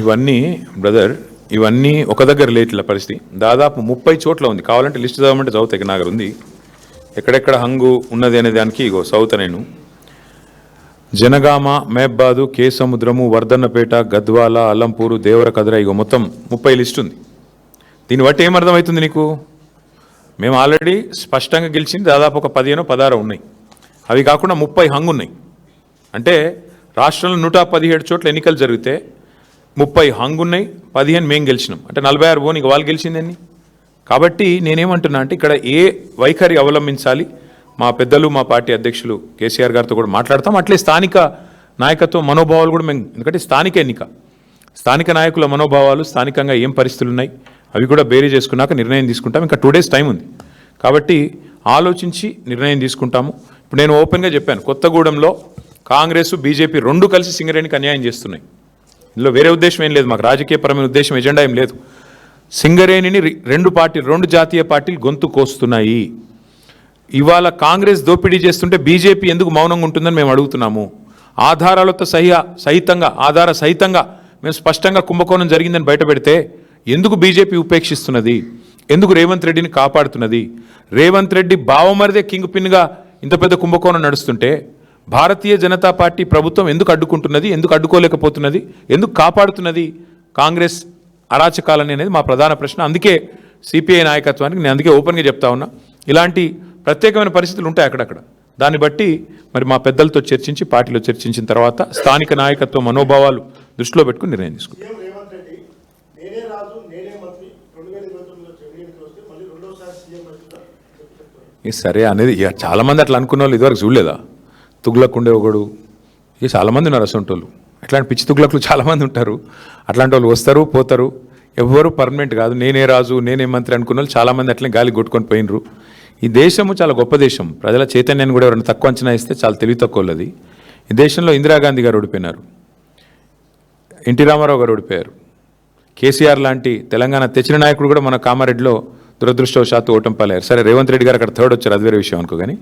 ఇవన్నీ బ్రదర్, ఇవన్నీ ఒక దగ్గర లేట్ల పరిస్థితి దాదాపు 30 చోట్ల ఉంది. కావాలంటే లిస్ట్ చదవమంటే చదువుతాయి. నాకు ఉంది ఎక్కడెక్కడ హంగు ఉన్నది అనే దానికి. ఇగో చదువుతా నేను. జనగామ, మహబాదు, కే సముద్రము, వర్ధన్నపేట, గద్వాల, అల్లంపూరు, దేవరకద్ర, ఇగో మొత్తం 30 లిస్ట్ ఉంది. దీన్ని బట్టి ఏమర్థమవుతుంది నీకు? మేము ఆల్రెడీ స్పష్టంగా గెలిచింది దాదాపు ఒక 15-16 ఉన్నాయి. అవి కాకుండా 30 హంగు ఉన్నాయి. అంటే రాష్ట్రంలో 117 చోట్ల ఎన్నికలు జరిగితే 30 హంగు ఉన్నాయి, 15 మేము గెలిచినాం. అంటే 46 పోనీ వాళ్ళు గెలిచిందని. కాబట్టి నేనేమంటున్నా అంటే ఇక్కడ ఏ వైఖరి అవలంబించాలి, మా పెద్దలు, మా పార్టీ అధ్యక్షులు కేసీఆర్ గారితో కూడా మాట్లాడతాం. అట్లే స్థానిక నాయకత్వ మనోభావాలు కూడా మేము, ఎందుకంటే స్థానిక ఎన్నిక, స్థానిక నాయకుల మనోభావాలు, స్థానికంగా ఏం పరిస్థితులు ఉన్నాయి అవి కూడా బేరీ చేసుకున్నాక నిర్ణయం తీసుకుంటాం. ఇంకా 2 days టైం ఉంది కాబట్టి ఆలోచించి నిర్ణయం తీసుకుంటాము. ఇప్పుడు నేను ఓపెన్గా చెప్పాను, కొత్తగూడెంలో కాంగ్రెస్, బీజేపీ రెండు కలిసి సింగరేణికి అన్యాయం చేస్తున్నాయి. ఇందులో వేరే ఉద్దేశం ఏం లేదు, మాకు రాజకీయపరమైన ఉద్దేశం, ఎజెండా ఏం లేదు. సింగరేణిని రెండు జాతీయ పార్టీలు గొంతు కోస్తున్నాయి. ఇవాళ కాంగ్రెస్ దోపిడీ చేస్తుంటే బీజేపీ ఎందుకు మౌనంగా ఉంటుందని మేము అడుగుతున్నాము. ఆధారాలతో ఆధార సహితంగా మేము స్పష్టంగా కుంభకోణం జరిగిందని బయటపెడితే ఎందుకు బీజేపీ ఉపేక్షిస్తున్నది? ఎందుకు రేవంత్ రెడ్డిని కాపాడుతున్నది? రేవంత్ రెడ్డి బావమరిదే కింగ్ పిన్గా ఇంత పెద్ద కుంభకోణం నడుస్తుంటే భారతీయ జనతా పార్టీ ప్రభుత్వం ఎందుకు అడ్డుకుంటున్నది? ఎందుకు అడ్డుకోలేకపోతున్నది? ఎందుకు కాపాడుతున్నది కాంగ్రెస్ అరాచకాలని అనేది మా ప్రధాన ప్రశ్న. అందుకే సిపిఐ నాయకత్వానికి నేను అందుకే ఓపెన్గా చెప్తా ఉన్నా, ఇలాంటి ప్రత్యేకమైన పరిస్థితులు ఉంటాయి అక్కడక్కడ. దాన్ని బట్టి మరి మా పెద్దలతో చర్చించి, పార్టీలో చర్చించిన తర్వాత స్థానిక నాయకత్వ మనోభావాలు దృష్టిలో పెట్టుకుని నిర్ణయం తీసుకుంటాం. సరే అనేది చాలామంది అట్లా అనుకున్న వాళ్ళు ఇదివరకు చూడలేదా? తుగ్లక్ ఉండే ఒకడు, ఇక చాలామంది ఉన్నారు అసంటోళ్ళు. అట్లాంటి పిచ్చి తుగ్లక్లు చాలామంది ఉంటారు. అట్లాంటి వాళ్ళు వస్తారు పోతారు, ఎవ్వరూ పర్మనెంట్ కాదు. నేనే రాజు, నేనే మంత్రి అనుకున్న వాళ్ళు చాలామంది అట్లనే గాలి కొట్టుకొని పోయినరు. ఈ దేశము చాలా గొప్ప దేశం. ప్రజల చైతన్యాన్ని కూడా ఎవరైనా తక్కువ అంచనా ఇస్తే చాలా తెలివి తక్కువది. ఈ దేశంలో ఇందిరాగాంధీ గారు ఓడిపోయినారు, ఎన్టీ రామారావు గారు ఓడిపోయారు, కేసీఆర్ లాంటి తెలంగాణ తెచ్చిన నాయకుడు కూడా మన కామారెడ్డిలో దురదృష్టవశాత్తు ఓటమి పాలయ్యారు. సరే రేవంత్ రెడ్డి గారు అక్కడ 3rd వచ్చారు, అది వేరే విషయం అనుకో. కానీ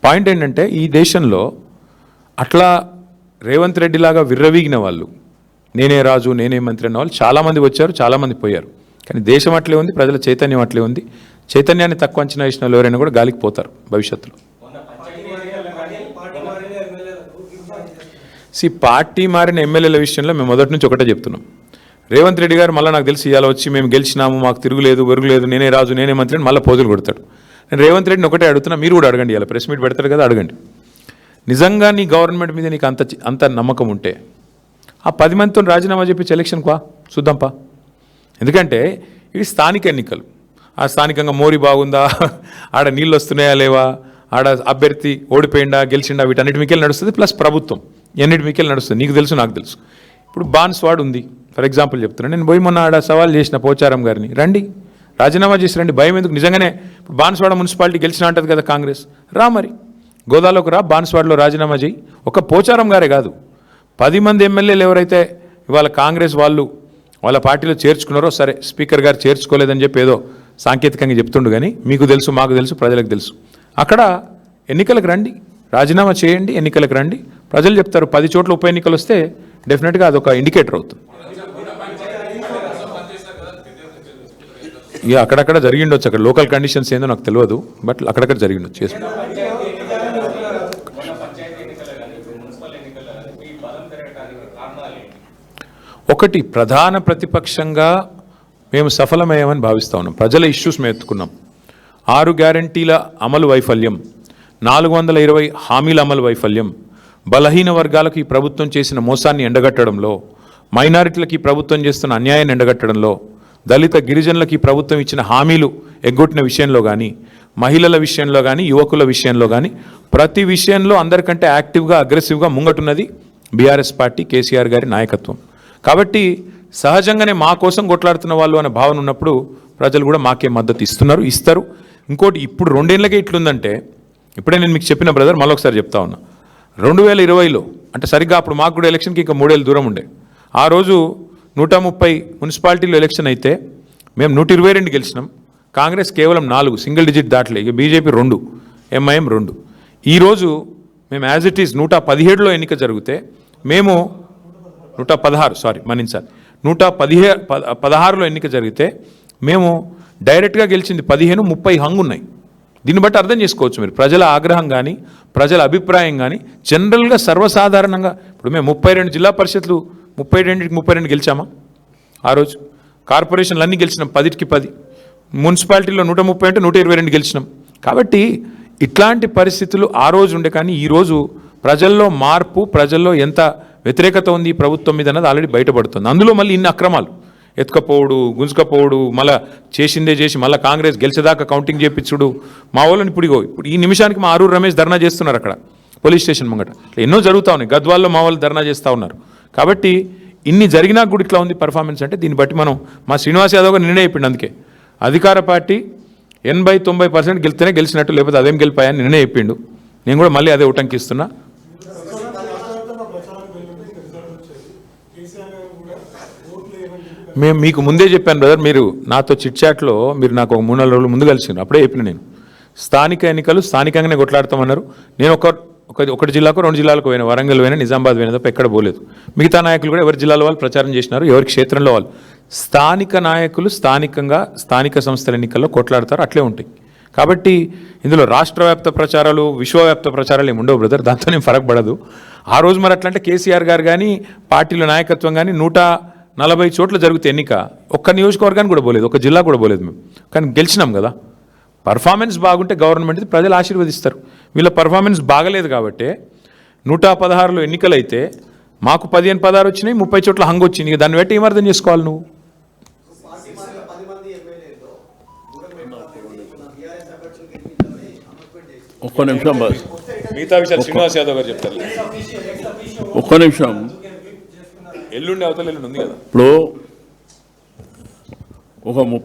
పాయింట్ ఏంటంటే ఈ దేశంలో అట్లా రేవంత్ రెడ్డి లాగా విర్రవీగిన వాళ్ళు, నేనే రాజు నేనే మంత్రి అన్న వాళ్ళు చాలామంది వచ్చారు, చాలామంది పోయారు. కానీ దేశం అట్లే ఉంది, ప్రజల చైతన్యం అట్లే ఉంది. చైతన్యాన్ని తక్కువ అంచనా వేసిన వాళ్ళు ఎవరైనా కూడా గాలికి పోతారు భవిష్యత్తులో. పార్టీ మారిన ఎమ్మెల్యేల విషయంలో మేము మొదటి నుంచి ఒకటే చెప్తున్నాం. రేవంత్ రెడ్డి గారు మళ్ళీ నాకు తెలిసి ఇవాళ వచ్చి మేము గెలిచినాము, మాకు తిరుగులేదు వెరుగులేదు, నేనే రాజు నేనే మంత్రి అని మళ్ళీ పోజులు కొడతాడు. నేను రేవంత్ రెడ్డిని ఒకటే అడుగుతున్నా, మీరు కూడా అడగండి. ఇలా ప్రెస్ మీట్ పెడతారు కదా, అడగండి. నిజంగా నీ గవర్నమెంట్ మీద నీకు అంత నమ్మకం ఉంటే ఆ 10 మందితో రాజీనామా చేపించి ఎలక్షన్కి చూద్దాంపా. ఎందుకంటే ఇవి స్థానిక ఎన్నికలు. ఆ స్థానికంగా మోరీ బాగుందా, ఆడ నీళ్ళు వస్తున్నాయా లేవా, ఆడ అభ్యర్థి ఓడిపోయిందా గెలిచిండా, వీటన్నిటి మీకెళ్ళి నడుస్తుంది. ప్లస్ ప్రభుత్వం ఎన్నిటి మీకెళ్ళి నడుస్తుంది. నీకు తెలుసు, నాకు తెలుసు. ఇప్పుడు బాన్స్వాడ్ ఉంది ఫర్ ఎగ్జాంపుల్ చెప్తున్నాను. నేను పోయి మొన్న ఆడ సవాల్ చేసిన పోచారం గారిని, రండి రాజీనామా చేసి రండి, భయం ఎందుకు? నిజంగానే ఇప్పుడు బాన్స్వాడ మున్సిపాలిటీ గెలిచినా అంటది కదా కాంగ్రెస్, రా మరి గోదాలోకి రా, బాన్స్వాడలో రాజీనామా చేయి. ఒక పోచారం గారే కాదు, 10 మంది ఎమ్మెల్యేలు ఎవరైతే ఇవాళ కాంగ్రెస్ వాళ్ళు వాళ్ళ పార్టీలో చేర్చుకున్నారో, సరే స్పీకర్ గారు చేర్చుకోలేదని చెప్పి ఏదో సాంకేతికంగా చెప్తుండు. కానీ మీకు తెలుసు, మాకు తెలుసు, ప్రజలకు తెలుసు. అక్కడ ఎన్నికలకు రండి, రాజీనామా చేయండి, ఎన్నికలకు రండి, ప్రజలు చెప్తారు. 10 చోట్ల ఉప ఎన్నికలు వస్తే డెఫినెట్గా అదొక ఇండికేటర్ అవుతుంది. ఇక అక్కడక్కడ జరిగిండొచ్చు, అక్కడ లోకల్ కండిషన్స్ ఏందో నాకు తెలియదు, బట్ అక్కడక్కడ జరిగిండొచ్చు. చేసి ఒకటి ప్రధాన ప్రతిపక్షంగా మేము సఫలమయ్యామని భావిస్తూ ఉన్నాం. ప్రజల ఇష్యూస్ మేము ఎత్తుకున్నాం. 6 గ్యారంటీల అమలు వైఫల్యం, 420 హామీల అమలు వైఫల్యం, బలహీన వర్గాలకు ఈ ప్రభుత్వం చేసిన మోసాన్ని ఎండగట్టడంలో, మైనారిటీలకు ఈ ప్రభుత్వం చేస్తున్న అన్యాయాన్ని ఎండగట్టడంలో, దళిత గిరిజనులకు ఈ ప్రభుత్వం ఇచ్చిన హామీలు ఎగ్గొట్టిన విషయంలో కానీ, మహిళల విషయంలో కానీ, యువకుల విషయంలో కానీ, ప్రతి విషయంలో అందరికంటే యాక్టివ్గా అగ్రెసివ్గా ముంగటున్నది బీఆర్ఎస్ పార్టీ, కేసీఆర్ గారి నాయకత్వం. కాబట్టి సహజంగానే మా కోసం కొట్లాడుతున్న వాళ్ళు అనే భావన ఉన్నప్పుడు ప్రజలు కూడా మాకే మద్దతు ఇస్తారు. ఇంకోటి, ఇప్పుడు 2 ఏళ్ళకే ఇట్లుందంటే, ఇప్పుడే నేను మీకు చెప్పిన బ్రదర్, మళ్ళీ ఒకసారి చెప్తా ఉన్నా, 2020లో అంటే సరిగ్గా అప్పుడు మాకు కూడా ఎలక్షన్కి ఇంకా 3 ఏళ్ళు దూరం ఉండే. ఆ రోజు 130 మున్సిపాలిటీలో ఎలక్షన్ అయితే మేము 122 గెలిచినాం. కాంగ్రెస్ కేవలం 4, సింగిల్ డిజిట్ దాటలే. ఇక బీజేపీ 2, ఎంఐఎం 2. ఈరోజు మేము యాజ్ ఇట్ ఈజ్ 117లో ఎన్నిక జరిగితే మేము 116 మన్నించాలి 116లో ఎన్నిక జరిగితే మేము డైరెక్ట్గా గెలిచింది 15, 30 హంగు ఉన్నాయి. దీన్ని బట్టి అర్థం చేసుకోవచ్చు మీరు ప్రజల ఆగ్రహం కానీ ప్రజల అభిప్రాయం కానీ జనరల్గా సర్వసాధారణంగా. ఇప్పుడు మేము 32 జిల్లా పరిషత్లు 32 గెలిచామా ఆ రోజు? కార్పొరేషన్లు అన్నీ గెలిచినాం 10కి 10. మున్సిపాలిటీలో 130 అంటే 122 గెలిచినాం. కాబట్టి ఇట్లాంటి పరిస్థితులు ఆ రోజు ఉండే. కానీ ఈరోజు ప్రజల్లో మార్పు, ప్రజల్లో ఎంత వ్యతిరేకత ఉంది ఈ ప్రభుత్వం మీద అన్నది ఆల్రెడీ బయటపడుతుంది. అందులో మళ్ళీ ఇన్ని అక్రమాలు, ఎత్తుకపోవడు, గుంజుకపోవడు, మళ్ళీ చేసిందే చేసి మళ్ళీ కాంగ్రెస్ గెలిచేదాకా కౌంటింగ్ చేయించుడు. మా వాళ్ళని ఇప్పుడు ఈ నిమిషానికి మా ఆరూరు రమేష్ ధర్నా చేస్తున్నారు అక్కడ పోలీస్ స్టేషన్ ముంగట. ఎన్నో జరుగుతూ ఉన్నాయి. గద్వాల్లో మా వాళ్ళు ధర్నా చేస్తూ ఉన్నారు. కాబట్టి ఇన్ని జరిగినా కూడా ఇట్లా ఉంది పర్ఫార్మెన్స్ అంటే దీన్ని బట్టి మనం మా శ్రీనివాస్ యాదవ్ గారు నిర్ణయం చెప్పిండు. అందుకే అధికార పార్టీ 80-90% గెలిస్తేనే గెలిచినట్టు, లేకపోతే అదేం గెలిపాయని నిర్ణయం చెప్పిండు. నేను కూడా మళ్ళీ అదే ఉటంకిస్తున్నా. మేము మీకు ముందే చెప్పాను బ్రదర్, మీరు నాతో చిట్చాట్లో మీరు నాకు ఒక 3-4 రోజులు ముందు కలిసినారు. అప్పుడే చెప్పిన నేను స్థానిక ఎన్నికలు స్థానికంగానే కొట్లాడతామన్నారు. నేను ఒకటి జిల్లాకు 2 జిల్లాలకు పోయినా, వరంగల్ పోయినా, నిజామాబాద్ పోయినా తప్ప ఎక్కడ పోలేదు. మిగతా నాయకులు కూడా ఎవరి జిల్లాలో వాళ్ళు ప్రచారం చేసినారు, ఎవరి క్షేత్రంలో వాళ్ళు. స్థానిక నాయకులు స్థానికంగా స్థానిక సంస్థల ఎన్నికల్లో కొట్లాడతారు, అట్లే ఉంటాయి. కాబట్టి ఇందులో రాష్ట్ర వ్యాప్త ప్రచారాలు, విశ్వవ్యాప్త ప్రచారాలు ఏమి ఉండవు బ్రదర్, దాంతో నేను ఫరక్ పడదు. ఆ రోజు మరి అట్లంటే కేసీఆర్ గారు కానీ పార్టీల నాయకత్వం కానీ 140 చోట్ల జరిగితే ఎన్నిక ఒక్క నియోజకవర్గానికి కూడా పోలేదు, ఒక జిల్లా కూడా పోలేదు మేము. కానీ గెలిచినాం కదా. పర్ఫార్మెన్స్ బాగుంటే గవర్నమెంట్ ప్రజలు ఆశీర్వదిస్తారు. వీళ్ళ పర్ఫార్మెన్స్ బాగలేదు కాబట్టి 116లో ఎన్నికలు అయితే మాకు 15-16 వచ్చినాయి, 30 చోట్ల హంగు వచ్చింది. దాన్ని బట్టి ఏం అర్థం చేసుకోవాలి నువ్వు? ఒక్క నిమిషం బస్, మిగతా విషయాలు శ్రీనివాస్ యాదవ్ గారు చెప్తారు. ఒక్క నిమిషం. ఎల్లుండి అవతల ఎల్లుండి ఉంది కదా. ఇప్పుడు ఒక